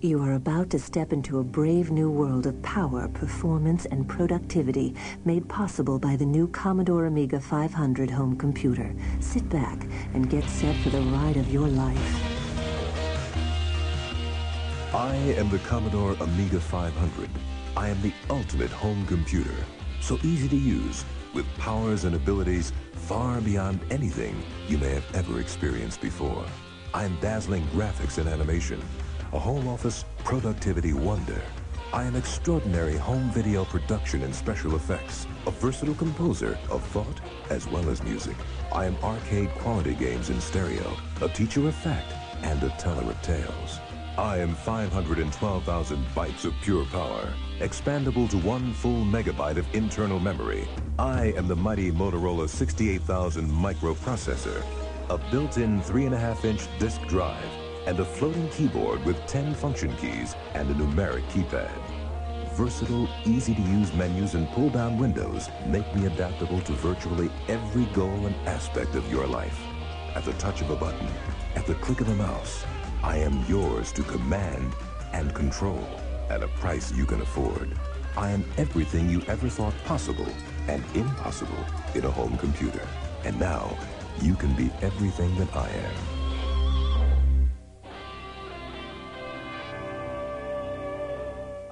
You are about to step into a brave new world of power, performance, and productivity made possible by the new Commodore Amiga 500 home computer. Sit back and get set for the ride of your life. I am the Commodore Amiga 500. I am the ultimate home computer. So easy to use, with powers and abilities far beyond anything you may have ever experienced before. I am dazzling graphics and animation, a home office productivity wonder. I am extraordinary home video production and special effects, a versatile composer of thought as well as music. I am arcade quality games in stereo, a teacher of fact, and a teller of tales. I am 512,000 bytes of pure power, expandable to 1 full megabyte of internal memory. I am the mighty Motorola 68000 microprocessor, a built-in 3.5-inch disk drive, and a floating keyboard with 10 function keys and a numeric keypad. Versatile, easy-to-use menus and pull-down windows make me adaptable to virtually every goal and aspect of your life. At the touch of a button, at the click of a mouse, I am yours to command and control at a price you can afford. I am everything you ever thought possible and impossible in a home computer. And now, you can be everything that I am.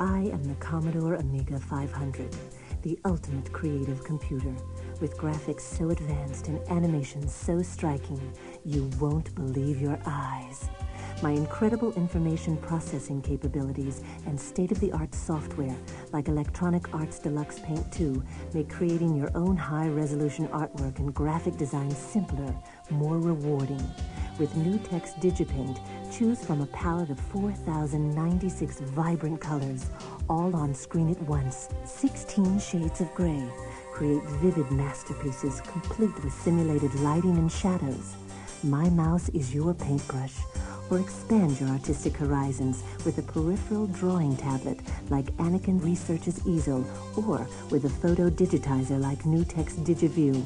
I am the Commodore Amiga 500, the ultimate creative computer, with graphics so advanced and animations so striking, you won't believe your eyes. My incredible information processing capabilities and state-of-the-art software, like Electronic Arts Deluxe Paint 2, make creating your own high-resolution artwork and graphic design simpler, more rewarding. With NewTek's DigiPaint, choose from a palette of 4,096 vibrant colors, all on screen at once, 16 shades of gray. Create vivid masterpieces complete with simulated lighting and shadows. My mouse is your paintbrush. Or expand your artistic horizons with a peripheral drawing tablet like Anakin Research's easel, or with a photo digitizer like NewTek's DigiView.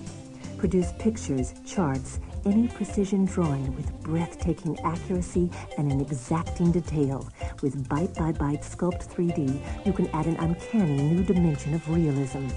Produce pictures, charts, any precision drawing with breathtaking accuracy and an exacting detail. With byte-by-byte Sculpt 3D, you can add an uncanny new dimension of realism.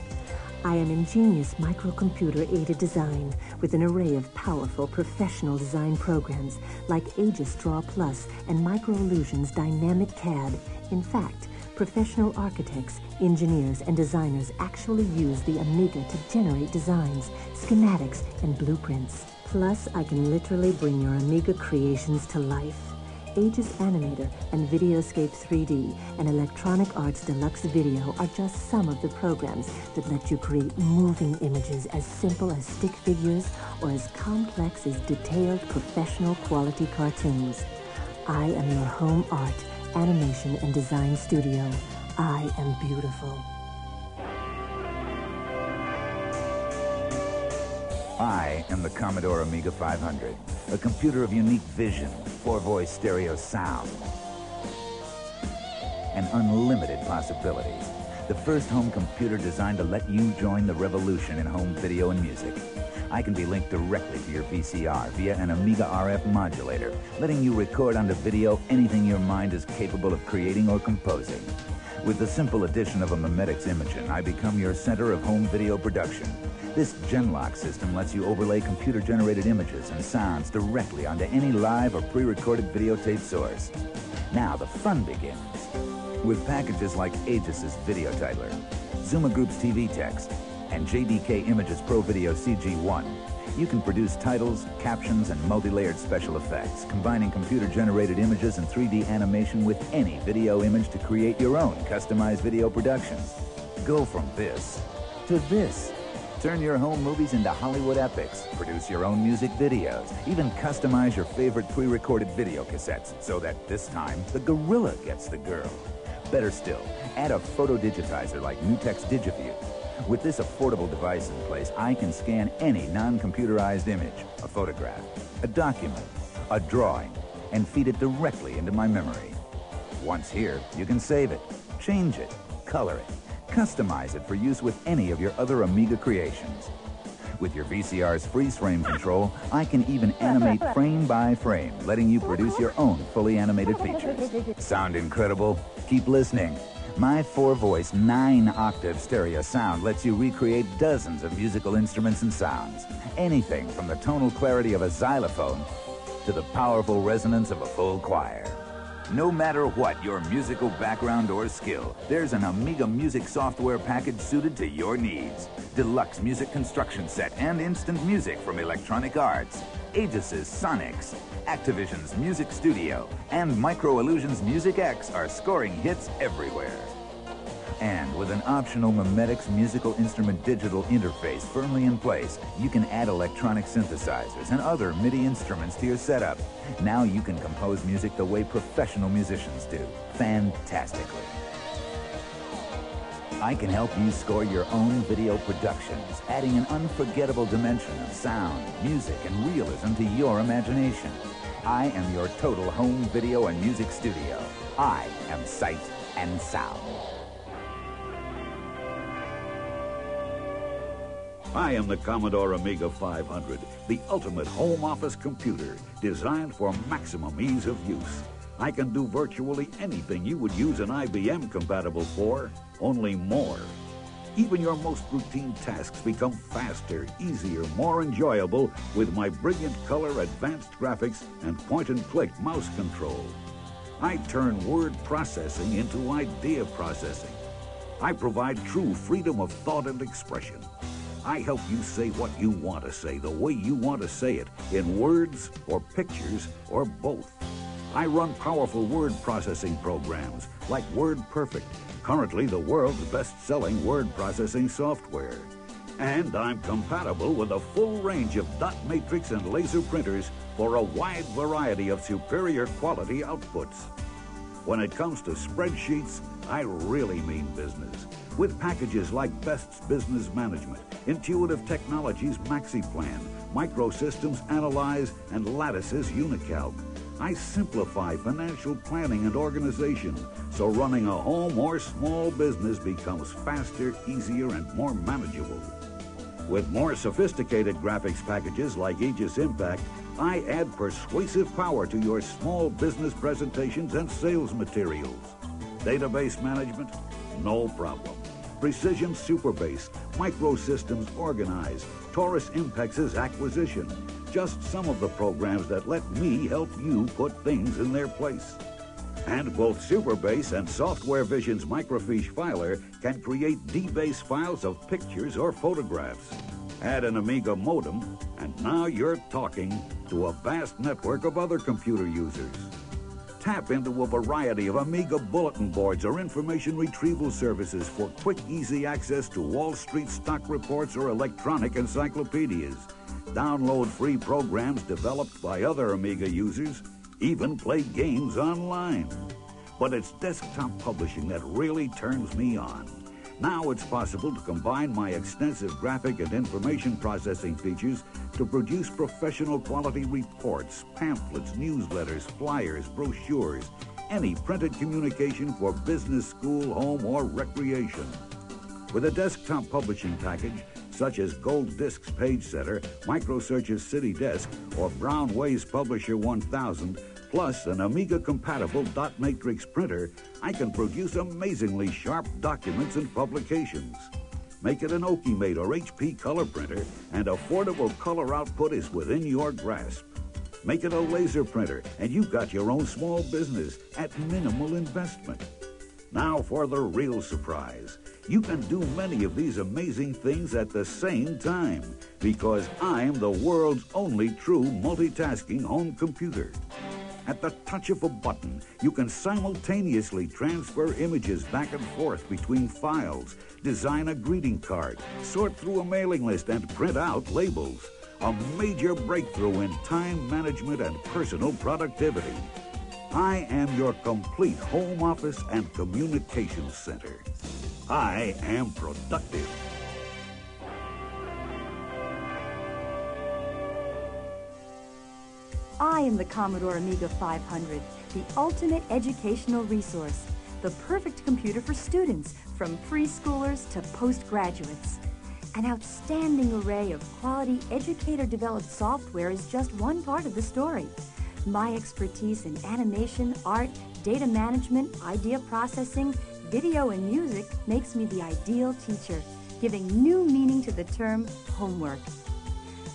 I am ingenious microcomputer-aided design with an array of powerful professional design programs like Aegis Draw Plus and MicroIllusion's Dynamic CAD. In fact, professional architects, engineers, and designers actually use the Amiga to generate designs, schematics, and blueprints. Plus, I can literally bring your Amiga creations to life. Aegis Animator and Videoscape 3D and Electronic Arts Deluxe Video are just some of the programs that let you create moving images as simple as stick figures or as complex as detailed professional quality cartoons. I am your home art, animation, and design studio. I am beautiful. I am the Commodore Amiga 500, a computer of unique vision, 4-voice stereo sound, and unlimited possibilities. The first home computer designed to let you join the revolution in home video and music. I can be linked directly to your VCR via an Amiga RF modulator, letting you record onto video anything your mind is capable of creating or composing. With the simple addition of a Memetics Imagen, I become your center of home video production. This Genlock system lets you overlay computer-generated images and sounds directly onto any live or pre-recorded videotape source. Now the fun begins. With packages like Aegis's Video Titler, Zuma Group's TV Text, and JDK Images Pro Video CG1, you can produce titles, captions, and multi-layered special effects, combining computer-generated images and 3D animation with any video image to create your own customized video productions. Go from this to this. Turn your home movies into Hollywood epics, produce your own music videos, even customize your favorite pre-recorded video cassettes so that this time the gorilla gets the girl. Better still, add a photo digitizer like NewTek's DigiView. With this affordable device in place, I can scan any non-computerized image, a photograph, a document, a drawing, and feed it directly into my memory. Once here, you can save it, change it, color it, customize it for use with any of your other Amiga creations. With your VCR's freeze frame control, I can even animate frame by frame, letting you produce your own fully animated features. Sound incredible? Keep listening. My 4-voice, 9-octave stereo sound lets you recreate dozens of musical instruments and sounds. Anything from the tonal clarity of a xylophone to the powerful resonance of a full choir. No matter what your musical background or skill, there's an Amiga music software package suited to your needs. Deluxe music construction set and instant music from Electronic Arts, Aegis' Sonics, Activision's Music Studio, and Micro Illusion's Music X are scoring hits everywhere. And with an optional Memetics musical instrument digital interface firmly in place, you can add electronic synthesizers and other MIDI instruments to your setup. Now you can compose music the way professional musicians do, fantastically. I can help you score your own video productions, adding an unforgettable dimension of sound, music, and realism to your imagination. I am your total home video and music studio. I am Sight and Sound. I am the Commodore Amiga 500, the ultimate home office computer designed for maximum ease of use. I can do virtually anything you would use an IBM compatible for, only more. Even your most routine tasks become faster, easier, more enjoyable with my brilliant color, advanced graphics, and point-and-click mouse control. I turn word processing into idea processing. I provide true freedom of thought and expression. I help you say what you want to say, the way you want to say it, in words or pictures or both. I run powerful word processing programs like WordPerfect, currently the world's best-selling word processing software. And I'm compatible with a full range of dot matrix and laser printers for a wide variety of superior quality outputs. When it comes to spreadsheets, I really mean business. With packages like Best's Business Management, Intuitive Technologies MaxiPlan, Microsystems Analyze, and Lattice's Unicalc, I simplify financial planning and organization, so running a home or small business becomes faster, easier, and more manageable. With more sophisticated graphics packages like Aegis Impact, I add persuasive power to your small business presentations and sales materials. Database management? No problem. Precision Superbase, Microsystems Organize, Taurus Impex's Acquisition. Just some of the programs that let me help you put things in their place. And both Superbase and Software Vision's Microfiche Filer can create DBase files of pictures or photographs. Add an Amiga modem, and now you're talking to a vast network of other computer users. Tap into a variety of Amiga bulletin boards or information retrieval services for quick, easy access to Wall Street stock reports or electronic encyclopedias. Download free programs developed by other Amiga users, even play games online. But it's desktop publishing that really turns me on. Now it's possible to combine my extensive graphic and information processing features to produce professional quality reports, pamphlets, newsletters, flyers, brochures, any printed communication for business, school, home, or recreation. With a desktop publishing package, such as Gold Disc's Page Setter, Microsearch's City Desk, or Brown Way's Publisher 1000, plus an Amiga-compatible dot matrix printer, I can produce amazingly sharp documents and publications. Make it an Okimate or HP color printer, and affordable color output is within your grasp. Make it a laser printer, and you've got your own small business at minimal investment. Now for the real surprise. You can do many of these amazing things at the same time, because I'm the world's only true multitasking home computer. At the touch of a button, you can simultaneously transfer images back and forth between files, design a greeting card, sort through a mailing list, and print out labels. A major breakthrough in time management and personal productivity. I am your complete home office and communications center. I am productive. I am the Commodore Amiga 500, the ultimate educational resource, the perfect computer for students, from preschoolers to postgraduates. An outstanding array of quality educator-developed software is just one part of the story. My expertise in animation, art, data management, idea processing, video, and music makes me the ideal teacher, giving new meaning to the term homework.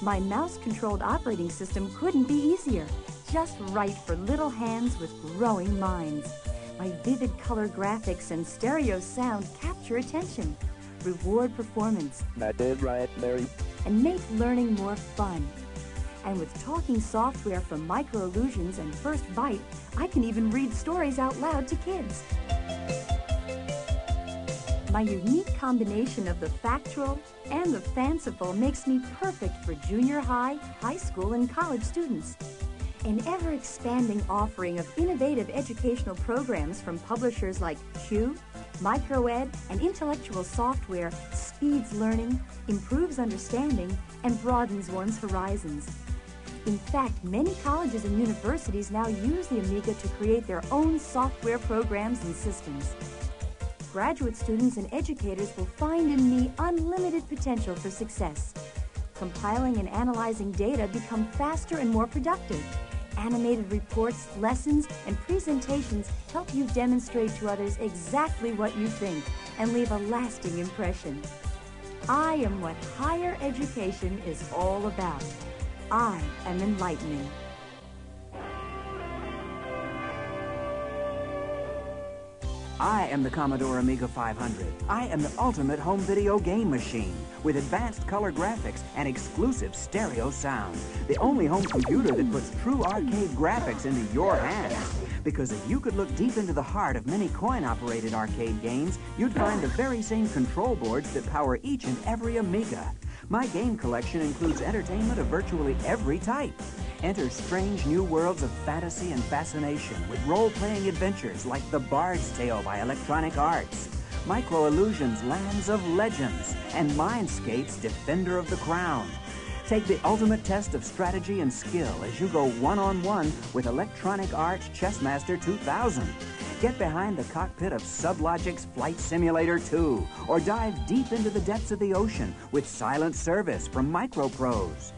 My mouse-controlled operating system couldn't be easier, just right for little hands with growing minds. My vivid color graphics and stereo sound capture attention, reward performance, That is right, Mary. and make learning more fun. And with talking software from Micro Illusions and First Byte, I can even read stories out loud to kids. My unique combination of the factual and the fanciful makes me perfect for junior high, high school, and college students. An ever-expanding offering of innovative educational programs from publishers like Chew, Microed, and Intellectual Software speeds learning, improves understanding, and broadens one's horizons. In fact, many colleges and universities now use the Amiga to create their own software programs and systems. Graduate students and educators will find in me unlimited potential for success. Compiling and analyzing data become faster and more productive. Animated reports, lessons, and presentations help you demonstrate to others exactly what you think and leave a lasting impression. I am what higher education is all about. I am enlightening. I am the Commodore Amiga 500. I am the ultimate home video game machine with advanced color graphics and exclusive stereo sound. The only home computer that puts true arcade graphics into your hands. Because if you could look deep into the heart of many coin-operated arcade games, you'd find the very same control boards that power each and every Amiga. My game collection includes entertainment of virtually every type. Enter strange new worlds of fantasy and fascination with role-playing adventures like The Bard's Tale by Electronic Arts, Micro Illusions' Lands of Legends, and Mindscape's Defender of the Crown. Take the ultimate test of strategy and skill as you go one-on-one with Electronic Arts Chessmaster 2000. Get behind the cockpit of Sublogic's Flight Simulator 2, or dive deep into the depths of the ocean with Silent Service from Microprose.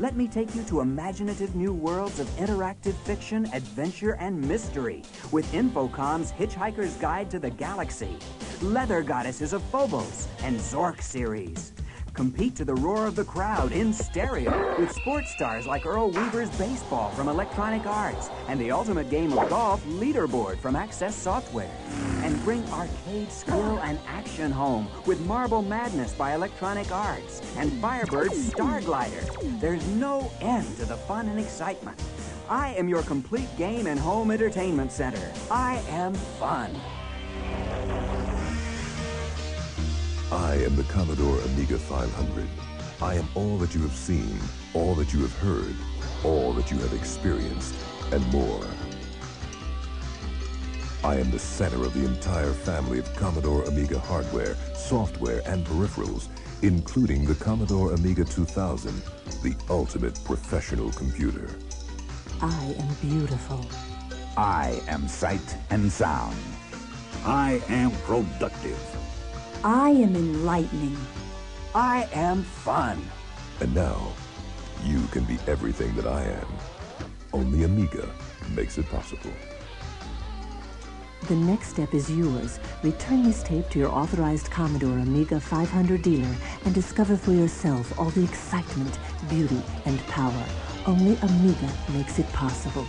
Let me take you to imaginative new worlds of interactive fiction, adventure, and mystery with Infocom's Hitchhiker's Guide to the Galaxy, Leather Goddesses of Phobos, and Zork series. Compete to the roar of the crowd in stereo with sports stars like Earl Weaver's Baseball from Electronic Arts and the ultimate game of golf, Leaderboard from Access Software. And bring arcade skill and action home with Marble Madness by Electronic Arts and Firebird's Star Glider. There's no end to the fun and excitement. I am your complete game and home entertainment center. I am fun. I am the Commodore Amiga 500. I am all that you have seen, all that you have heard, all that you have experienced, and more. I am the center of the entire family of Commodore Amiga hardware, software, and peripherals, including the Commodore Amiga 2000, the ultimate professional computer. I am beautiful. I am sight and sound. I am productive. I am enlightening. I am fun. And now, you can be everything that I am. Only Amiga makes it possible. The next step is yours. Return this tape to your authorized Commodore Amiga 500 dealer and discover for yourself all the excitement, beauty, and power. Only Amiga makes it possible.